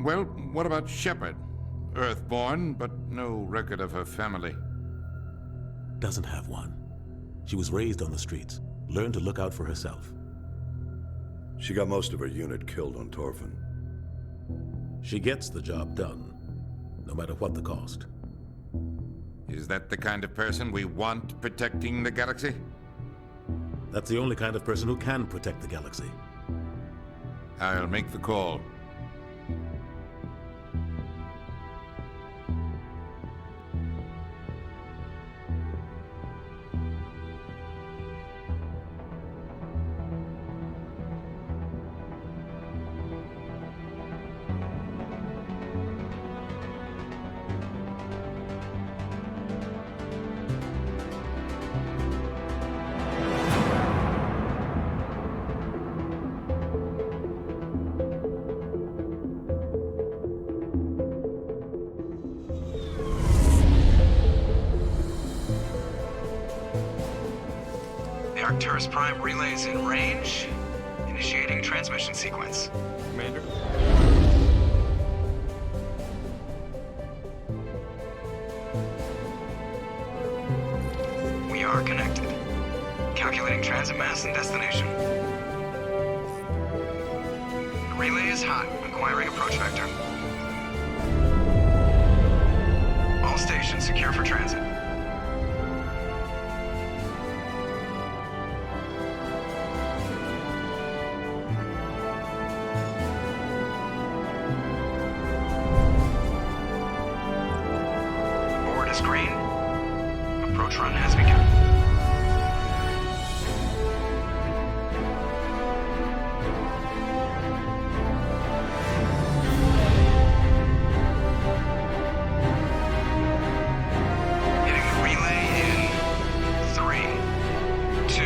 Well, what about Shepard? Earthborn, but no record of her family. Doesn't have one. She was raised on the streets, learned to look out for herself. She got most of her unit killed on Torfin. She gets the job done, no matter what the cost. Is that the kind of person we want protecting the galaxy? That's the only kind of person who can protect the galaxy. I'll make the call. Arcturus Prime relays in range. Initiating transmission sequence. Commander? We are connected. Calculating transit mass and destination. The relay is hot. Acquiring approach vector. All stations secure for transit. Screen. Approach run has begun. Hitting the relay in 3, 2,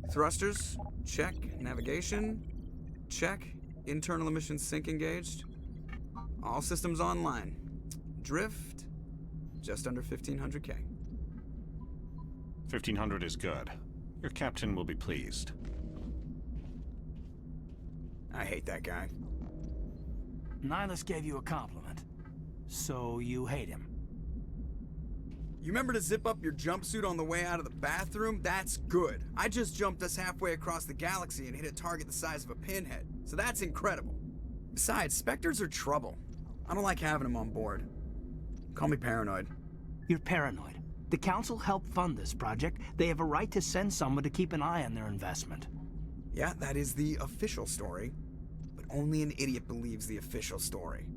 1. Thrusters. Check. Navigation. Check. Internal emissions sync engaged. All systems online. Drift. Just under 1500K. 1500 is good. Your captain will be pleased. I hate that guy. Nihilus gave you a compliment. So you hate him. You remember to zip up your jumpsuit on the way out of the bathroom? That's good. I just jumped us halfway across the galaxy and hit a target the size of a pinhead. So that's incredible. Besides, Spectres are trouble. I don't like having them on board. Call me paranoid. You're paranoid. The Council helped fund this project. They have a right to send someone to keep an eye on their investment. Yeah, that is the official story. But only an idiot believes the official story.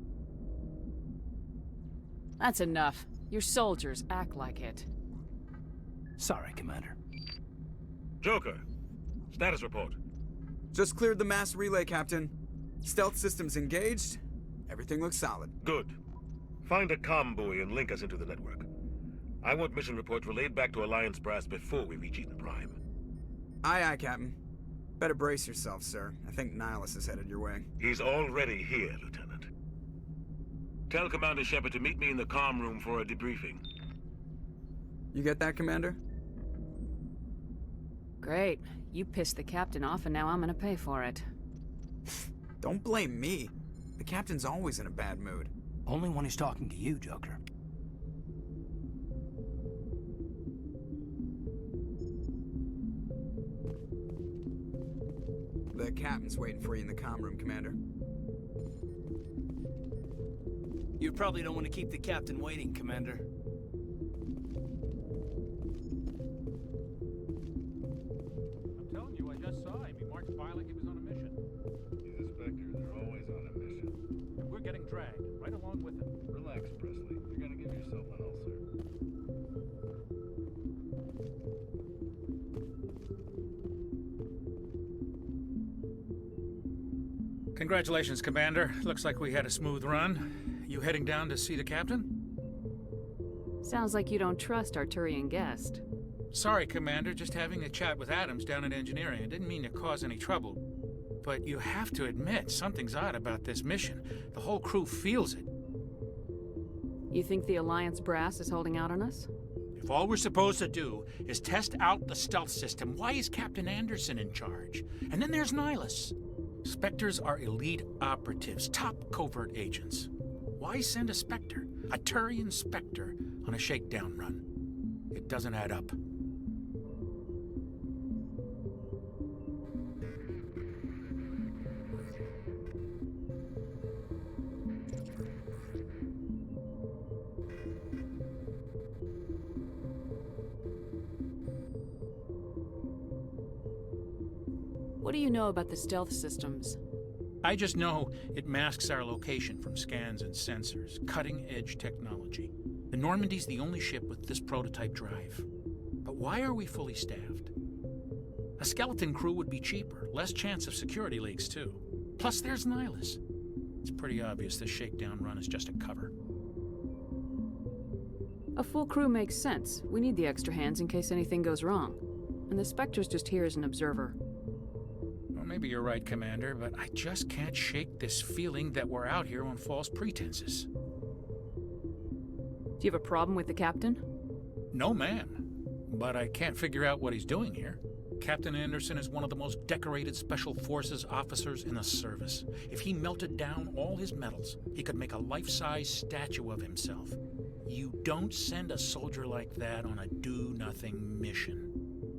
That's enough. Your soldiers act like it. Sorry, Commander. Joker, status report. Just cleared the mass relay, Captain. Stealth systems engaged. Everything looks solid. Good. Find a comm buoy and link us into the network. I want mission reports relayed back to Alliance brass before we reach Eden Prime. Aye, aye, Captain. Better brace yourself, sir. I think Nihilus is headed your way. He's already here, Lieutenant. Tell Commander Shepard to meet me in the comm room for a debriefing. You get that, Commander? Great. You pissed the captain off and now I'm gonna pay for it. Don't blame me. The captain's always in a bad mood. Only when he's talking to you, Joker. The captain's waiting for you in the comm room, Commander. You probably don't want to keep the captain waiting, Commander. I'm telling you, I just saw him. He marched by like he was on a mission. He's a Spectre. They're always on a mission. And we're getting dragged, right along with him. Relax, Presley. You're gonna give yourself an ulcer. Congratulations, Commander. Looks like we had a smooth run. You heading down to see the captain? Sounds like you don't trust Arturian guest. Sorry, Commander. Just having a chat with Adams down at engineering. I didn't mean to cause any trouble. But you have to admit, something's odd about this mission. The whole crew feels it. You think the Alliance brass is holding out on us? If all we're supposed to do is test out the stealth system, why is Captain Anderson in charge? And then there's Nihilus. Spectres are elite operatives, top covert agents. Why send a Spectre, a Turian Spectre, on a shakedown run? It doesn't add up. What do you know about the stealth systems? I just know it masks our location from scans and sensors. Cutting-edge technology. The Normandy's the only ship with this prototype drive. But why are we fully staffed? A skeleton crew would be cheaper, less chance of security leaks too. Plus there's Nihilus. It's pretty obvious this shakedown run is just a cover. A full crew makes sense. We need the extra hands in case anything goes wrong. And the Spectre's just here as an observer. Well, maybe you're right, Commander, but I just can't shake this feeling that we're out here on false pretenses. Do you have a problem with the captain? No, ma'am. But I can't figure out what he's doing here. Captain Anderson is one of the most decorated Special Forces officers in the service. If he melted down all his medals, he could make a life-size statue of himself. You don't send a soldier like that on a do-nothing mission.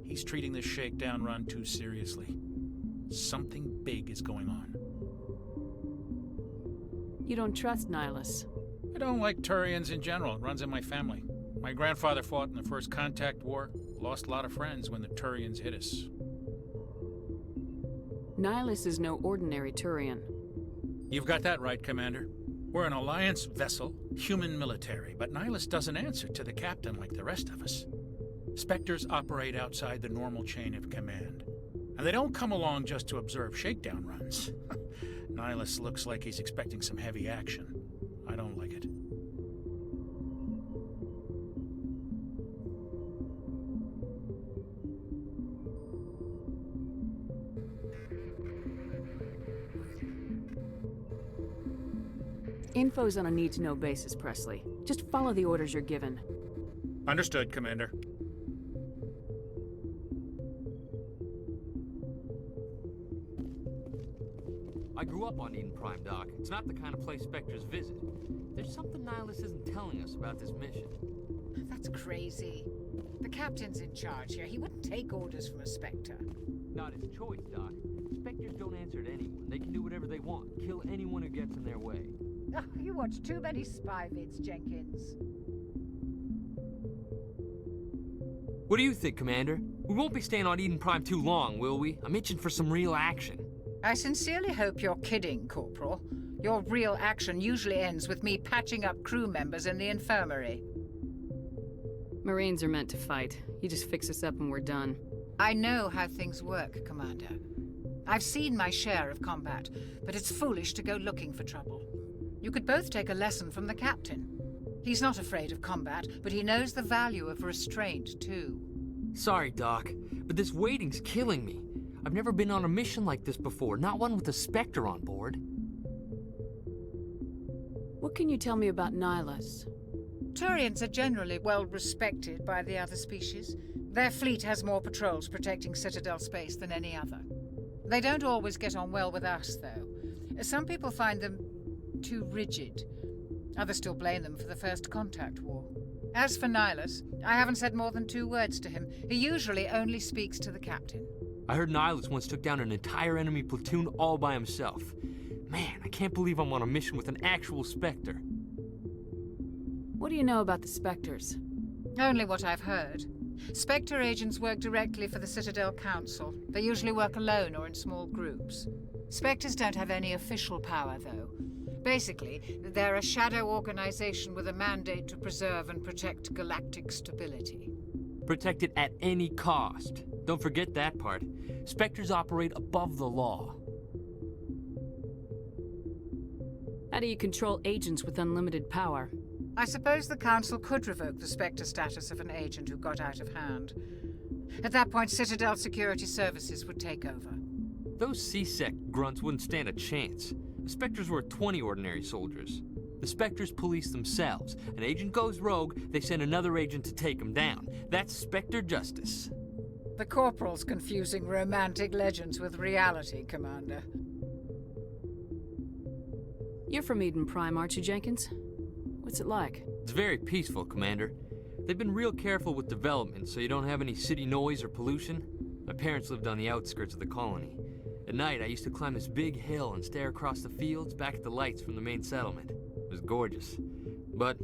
He's treating this shakedown run too seriously. Something big is going on. You don't trust Nihilus? I don't like Turians in general. It runs in my family. My grandfather fought in the First Contact War. Lost a lot of friends when the Turians hit us. Nihilus is no ordinary Turian. You've got that right, Commander. We're an Alliance vessel, human military, but Nihilus doesn't answer to the captain like the rest of us. Spectres operate outside the normal chain of command. And they don't come along just to observe shakedown runs. Nihilus looks like he's expecting some heavy action. I don't like it. Info's on a need-to-know basis, Presley. Just follow the orders you're given. Understood, Commander. I grew up on Eden Prime, Doc. It's not the kind of place Spectres visit. There's something Nihilus isn't telling us about this mission. That's crazy. The captain's in charge here. He wouldn't take orders from a Spectre. Not his choice, Doc. Spectres don't answer to anyone. They can do whatever they want. Kill anyone who gets in their way. Oh, you watch too many spy vids, Jenkins. What do you think, Commander? We won't be staying on Eden Prime too long, will we? I'm itching for some real action. I sincerely hope you're kidding, Corporal. Your real action usually ends with me patching up crew members in the infirmary. Marines are meant to fight. You just fix us up and we're done. I know how things work, Commander. I've seen my share of combat, but it's foolish to go looking for trouble. You could both take a lesson from the captain. He's not afraid of combat, but he knows the value of restraint, too. Sorry, Doc, but this waiting's killing me. I've never been on a mission like this before, not one with a Spectre on board. What can you tell me about Nihilus? Turians are generally well respected by the other species. Their fleet has more patrols protecting Citadel space than any other. They don't always get on well with us, though. Some people find them too rigid. Others still blame them for the First Contact War. As for Nihilus, I haven't said more than 2 words to him. He usually only speaks to the captain. I heard Nihilus once took down an entire enemy platoon all by himself. Man, I can't believe I'm on a mission with an actual Spectre. What do you know about the Spectres? Only what I've heard. Spectre agents work directly for the Citadel Council. They usually work alone or in small groups. Spectres don't have any official power, though. Basically, they're a shadow organization with a mandate to preserve and protect galactic stability. Protect it at any cost. Don't forget that part. Spectres operate above the law. How do you control agents with unlimited power? I suppose the Council could revoke the Spectre status of an agent who got out of hand. At that point, Citadel Security Services would take over. Those C-Sec grunts wouldn't stand a chance. The Spectres were 20 ordinary soldiers. The Spectres police themselves. An agent goes rogue, they send another agent to take him down. That's Spectre justice. The Corporal's confusing romantic legends with reality, Commander. You're from Eden Prime, aren't you, Jenkins? What's it like? It's very peaceful, Commander. They've been real careful with development so you don't have any city noise or pollution. My parents lived on the outskirts of the colony. At night, I used to climb this big hill and stare across the fields back at the lights from the main settlement. It was gorgeous. But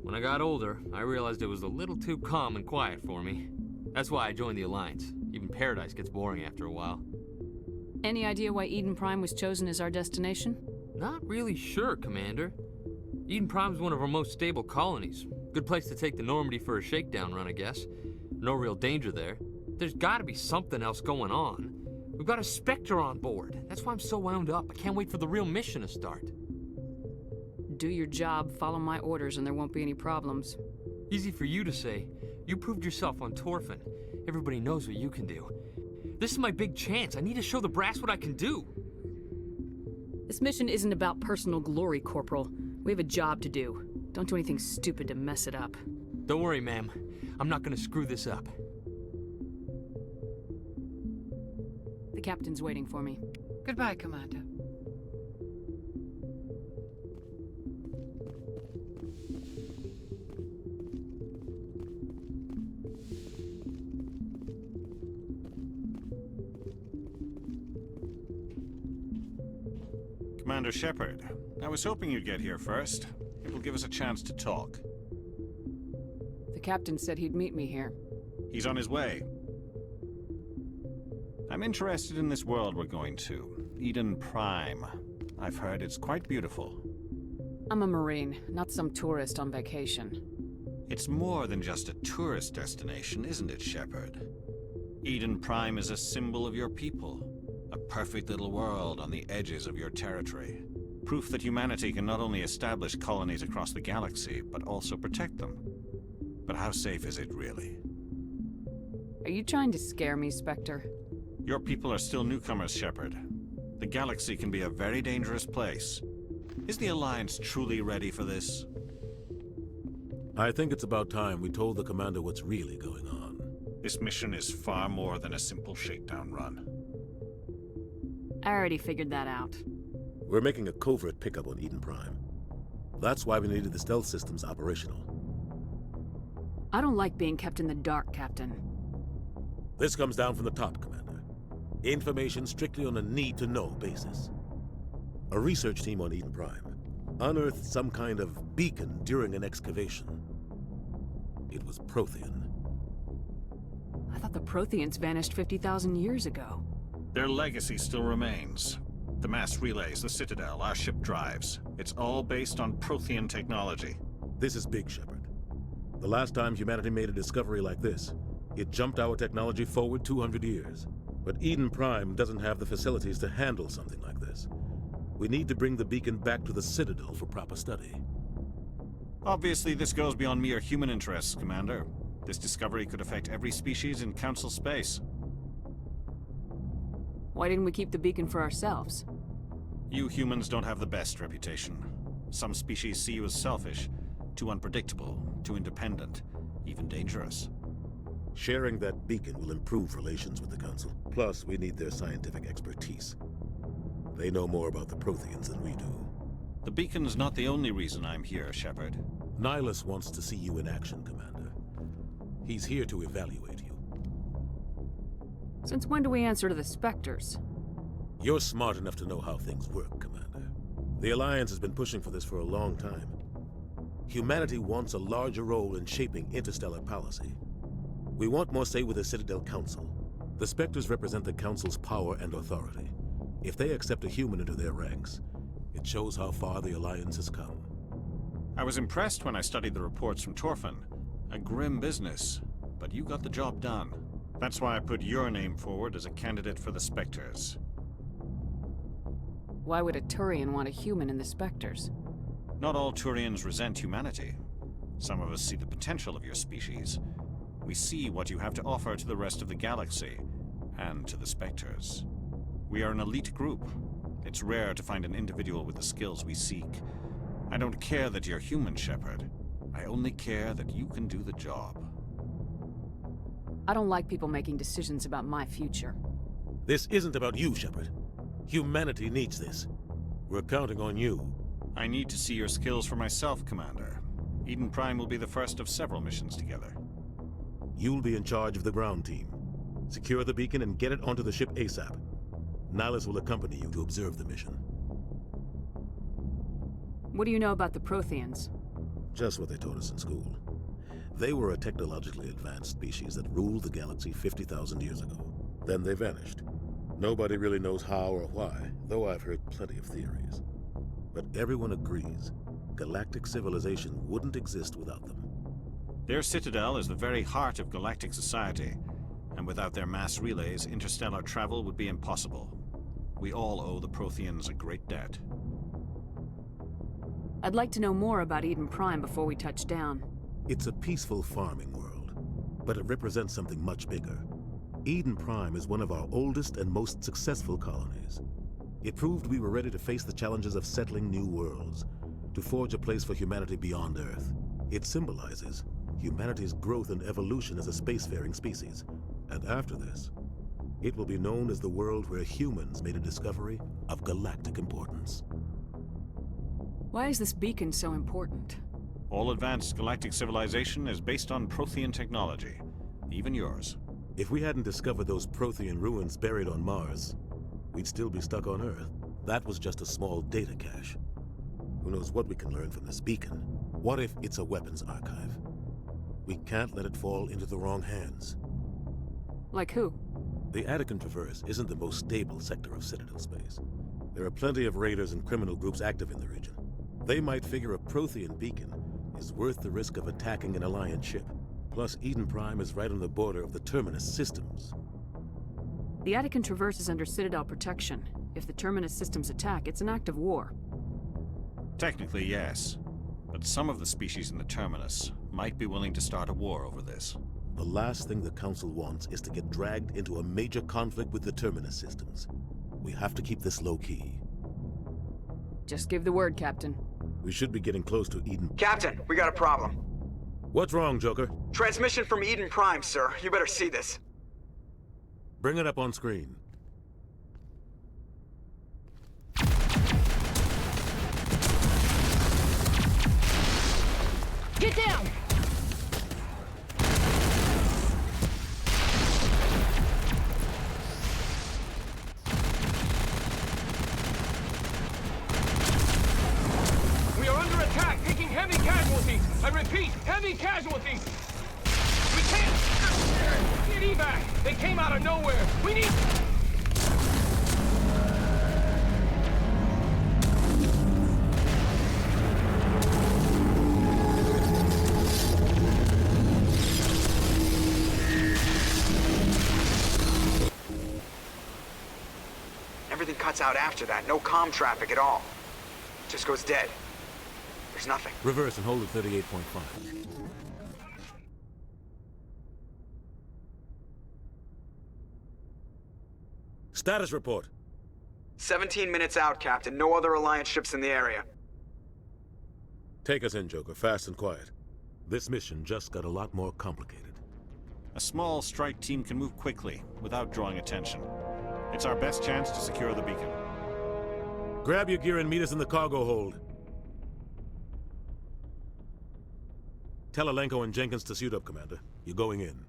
when I got older, I realized it was a little too calm and quiet for me. That's why I joined the Alliance. Even Paradise gets boring after a while. Any idea why Eden Prime was chosen as our destination? Not really sure, Commander. Eden Prime's one of our most stable colonies. Good place to take the Normandy for a shakedown run, I guess. No real danger there. There's gotta be something else going on. We've got a Spectre on board. That's why I'm so wound up. I can't wait for the real mission to start. Do your job, follow my orders, and there won't be any problems. Easy for you to say. You proved yourself on Torfin. Everybody knows what you can do. This is my big chance. I need to show the brass what I can do. This mission isn't about personal glory, Corporal. We have a job to do. Don't do anything stupid to mess it up. Don't worry, ma'am. I'm not gonna screw this up. The captain's waiting for me. Goodbye, Commander. Commander Shepard, I was hoping you'd get here first. It will give us a chance to talk. The captain said he'd meet me here. He's on his way. I'm interested in this world we're going to, Eden Prime. I've heard it's quite beautiful. I'm a Marine, not some tourist on vacation. It's more than just a tourist destination, isn't it, Shepard? Eden Prime is a symbol of your people. A perfect little world on the edges of your territory. Proof that humanity can not only establish colonies across the galaxy, but also protect them. But how safe is it, really? Are you trying to scare me, Spectre? Your people are still newcomers, Shepard. The galaxy can be a very dangerous place. Is the Alliance truly ready for this? I think it's about time we told the Commander what's really going on. This mission is far more than a simple shakedown run. I already figured that out. We're making a covert pickup on Eden Prime. That's why we needed the stealth systems operational. I don't like being kept in the dark, Captain. This comes down from the top, Commander. Information strictly on a need-to-know basis. A research team on Eden Prime unearthed some kind of beacon during an excavation. It was Prothean. I thought the Protheans vanished 50,000 years ago. Their legacy still remains. The mass relays, the Citadel, our ship drives. It's all based on Prothean technology. This is big, Shepard. The last time humanity made a discovery like this, it jumped our technology forward 200 years. But Eden Prime doesn't have the facilities to handle something like this. We need to bring the beacon back to the Citadel for proper study. Obviously, this goes beyond mere human interests, Commander. This discovery could affect every species in Council space. Why didn't we keep the beacon for ourselves? You humans don't have the best reputation. Some species see you as selfish, too unpredictable, too independent, even dangerous. Sharing that beacon will improve relations with the Council. Plus, we need their scientific expertise. They know more about the Protheans than we do. The beacon's not the only reason I'm here, Shepard. Nihilus wants to see you in action, Commander. He's here to evaluate you. Since when do we answer to the Spectres? You're smart enough to know how things work, Commander. The Alliance has been pushing for this for a long time. Humanity wants a larger role in shaping interstellar policy. We want more say with the Citadel Council. The Spectres represent the Council's power and authority. If they accept a human into their ranks, it shows how far the Alliance has come. I was impressed when I studied the reports from Torfin. A grim business, but you got the job done. That's why I put your name forward as a candidate for the Spectres. Why would a Turian want a human in the Spectres? Not all Turians resent humanity. Some of us see the potential of your species. We see what you have to offer to the rest of the galaxy, and to the Spectres. We are an elite group. It's rare to find an individual with the skills we seek. I don't care that you're human, Shepard. I only care that you can do the job. I don't like people making decisions about my future. This isn't about you, Shepard. Humanity needs this. We're counting on you. I need to see your skills for myself, Commander. Eden Prime will be the first of several missions together. You'll be in charge of the ground team. Secure the beacon and get it onto the ship ASAP. Nihilus will accompany you to observe the mission. What do you know about the Protheans? Just what they taught us in school. They were a technologically advanced species that ruled the galaxy 50,000 years ago. Then they vanished. Nobody really knows how or why, though I've heard plenty of theories. But everyone agrees, galactic civilization wouldn't exist without them. Their citadel is the very heart of galactic society, and without their mass relays, interstellar travel would be impossible. We all owe the Protheans a great debt. I'd like to know more about Eden Prime before we touch down. It's a peaceful farming world, but it represents something much bigger. Eden Prime is one of our oldest and most successful colonies. It proved we were ready to face the challenges of settling new worlds, to forge a place for humanity beyond Earth. It symbolizes humanity's growth and evolution as a spacefaring species. And after this, it will be known as the world where humans made a discovery of galactic importance. Why is this beacon so important? All advanced galactic civilization is based on Prothean technology, even yours. If we hadn't discovered those Prothean ruins buried on Mars, we'd still be stuck on Earth. That was just a small data cache. Who knows what we can learn from this beacon? What if it's a weapons archive? We can't let it fall into the wrong hands. Like who? The Attican Traverse isn't the most stable sector of Citadel space. There are plenty of raiders and criminal groups active in the region. They might figure a Prothean beacon is worth the risk of attacking an Alliance ship. Plus, Eden Prime is right on the border of the Terminus systems. The Attican Traverse is under Citadel protection. If the Terminus systems attack, it's an act of war. Technically, yes. But some of the species in the Terminus might be willing to start a war over this. The last thing the Council wants is to get dragged into a major conflict with the Terminus systems. We have to keep this low-key. Just give the word, Captain. We should be getting close to Eden. Captain, we got a problem. What's wrong, Joker? Transmission from Eden Prime, sir. You better see this. Bring it up on screen. Get down! We are under attack, taking heavy casualties. I repeat, heavy casualties. We can't get evac. They came out of nowhere. We need... Everything cuts out after that. No comm traffic at all. Just goes dead. There's nothing. Reverse and hold at 38.5. Status report. 17 minutes out, Captain. No other Alliance ships in the area. Take us in, Joker, fast and quiet. This mission just got a lot more complicated. A small strike team can move quickly, without drawing attention. It's our best chance to secure the beacon. Grab your gear and meet us in the cargo hold. Tell Alenko and Jenkins to suit up, Commander. You're going in.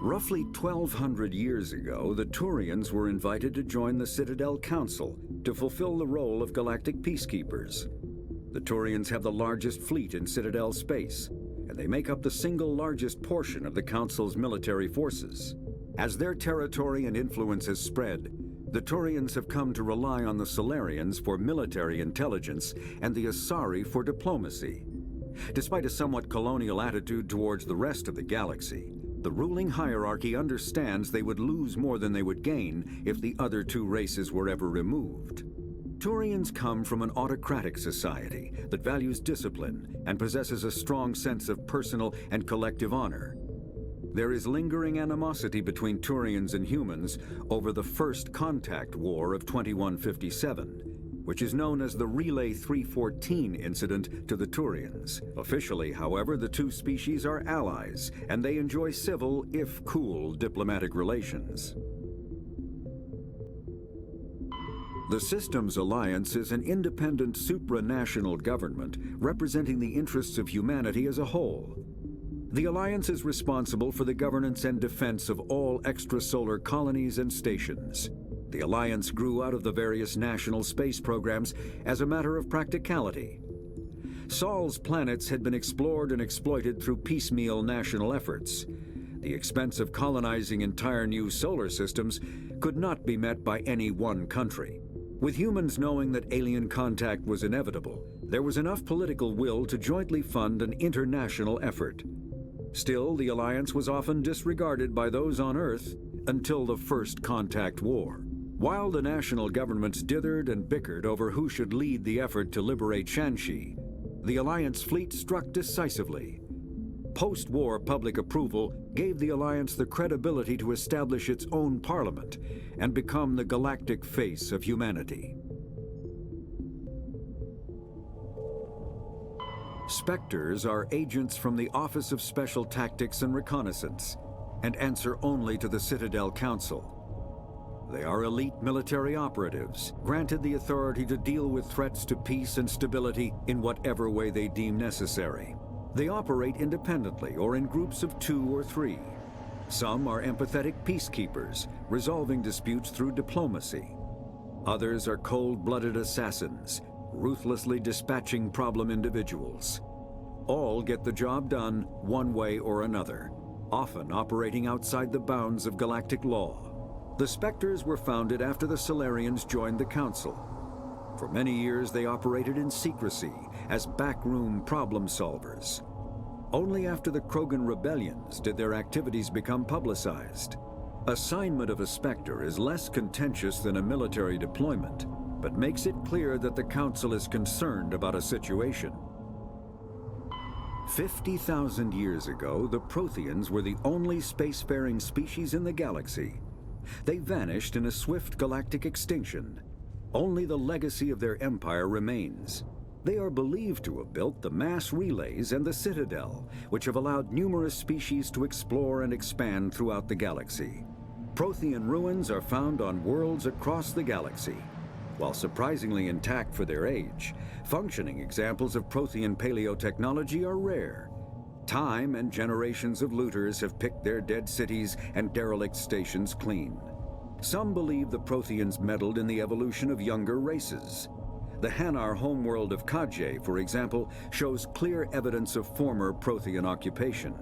Roughly 1,200 years ago, the Turians were invited to join the Citadel Council to fulfill the role of galactic peacekeepers. The Turians have the largest fleet in Citadel space, and they make up the single largest portion of the Council's military forces. As their territory and influence has spread, the Turians have come to rely on the Solarians for military intelligence and the Asari for diplomacy. Despite a somewhat colonial attitude towards the rest of the galaxy, the ruling hierarchy understands they would lose more than they would gain if the other two races were ever removed. Turians come from an autocratic society that values discipline and possesses a strong sense of personal and collective honor. there is lingering animosity between Turians and humans over the First Contact War of 2157, which is known as the Relay 314 incident to the Turians. Officially, however, the two species are allies, and they enjoy civil, if cool, diplomatic relations. The Systems Alliance is an independent supranational government representing the interests of humanity as a whole. The Alliance is responsible for the governance and defense of all extrasolar colonies and stations. The Alliance grew out of the various national space programs as a matter of practicality. Sol's planets had been explored and exploited through piecemeal national efforts. The expense of colonizing entire new solar systems could not be met by any one country. With humans knowing that alien contact was inevitable, there was enough political will to jointly fund an international effort. Still, the Alliance was often disregarded by those on Earth until the First Contact War. While the national governments dithered and bickered over who should lead the effort to liberate Shanxi, the Alliance fleet struck decisively. Post-war public approval gave the Alliance the credibility to establish its own parliament and become the galactic face of humanity. Spectres are agents from the Office of Special Tactics and Reconnaissance and answer only to the Citadel Council. They are elite military operatives, granted the authority to deal with threats to peace and stability in whatever way they deem necessary. They operate independently or in groups of 2 or 3. Some are empathetic peacekeepers, resolving disputes through diplomacy. Others are cold-blooded assassins, ruthlessly dispatching problem individuals. All get the job done one way or another, often operating outside the bounds of galactic law. The Spectres were founded after the Solarians joined the Council. For many years, they operated in secrecy as backroom problem solvers. Only after the Krogan rebellions did their activities become publicized. Assignment of a Spectre is less contentious than a military deployment, but makes it clear that the Council is concerned about a situation. 50,000 years ago, the Protheans were the only spacefaring species in the galaxy. They vanished in a swift galactic extinction. Only the legacy of their empire remains. They are believed to have built the mass relays and the Citadel, which have allowed numerous species to explore and expand throughout the galaxy. Prothean ruins are found on worlds across the galaxy. While surprisingly intact for their age, functioning examples of Prothean paleotechnology are rare. Time and generations of looters have picked their dead cities and derelict stations clean. Some believe the Protheans meddled in the evolution of younger races. The Hanar homeworld of Kajay, for example, shows clear evidence of former Prothean occupation.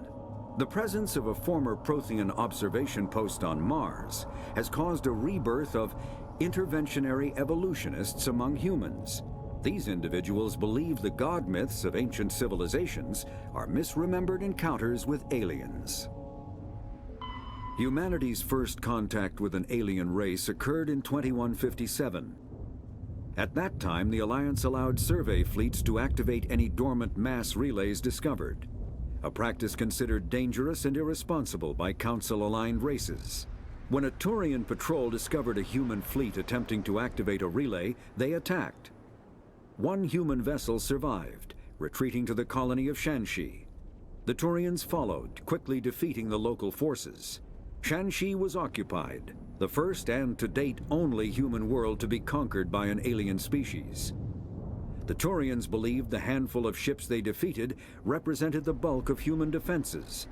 The presence of a former Prothean observation post on Mars has caused a rebirth of interventionary evolutionists among humans. These individuals believe the god myths of ancient civilizations are misremembered encounters with aliens. Humanity's first contact with an alien race occurred in 2157. At that time, the Alliance allowed survey fleets to activate any dormant mass relays discovered, a practice considered dangerous and irresponsible by Council-aligned races. When a Turian patrol discovered a human fleet attempting to activate a relay, they attacked. One human vessel survived, retreating to the colony of Shanxi. The Turians followed, quickly defeating the local forces. Shanxi was occupied, the first and to date only human world to be conquered by an alien species. The Turians believed the handful of ships they defeated represented the bulk of human defenses,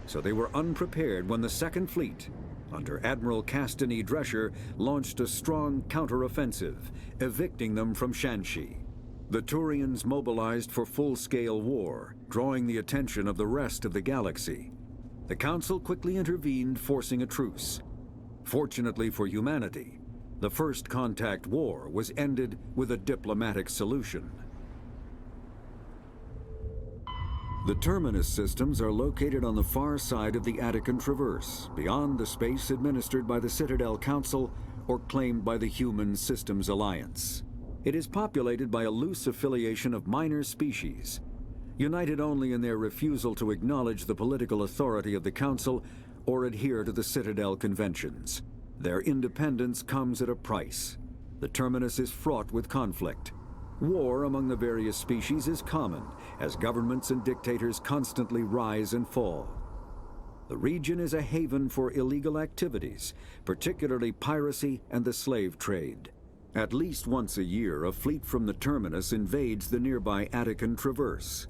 so they were unprepared when the Second Fleet, under Admiral Castany Drescher, launched a strong counteroffensive, evicting them from Shanxi. The Turians mobilized for full-scale war, drawing the attention of the rest of the galaxy. The Council quickly intervened, forcing a truce. Fortunately for humanity, the First Contact War was ended with a diplomatic solution. The Terminus systems are located on the far side of the Attican Traverse, beyond the space administered by the Citadel Council or claimed by the Human Systems Alliance. It is populated by a loose affiliation of minor species. united only in their refusal to acknowledge the political authority of the Council or adhere to the Citadel conventions. Their independence comes at a price. The terminus is fraught with conflict. War among the various species is common, as governments and dictators constantly rise and fall. The region is a haven for illegal activities, particularly piracy and the slave trade. At least once a year, a fleet from the terminus invades the nearby Attican Traverse.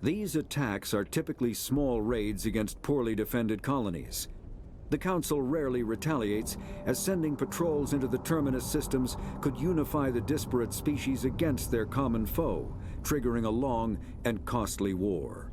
These attacks are typically small raids against poorly defended colonies. The Council rarely retaliates, as sending patrols into the terminus systems could unify the disparate species against their common foe, triggering a long and costly war.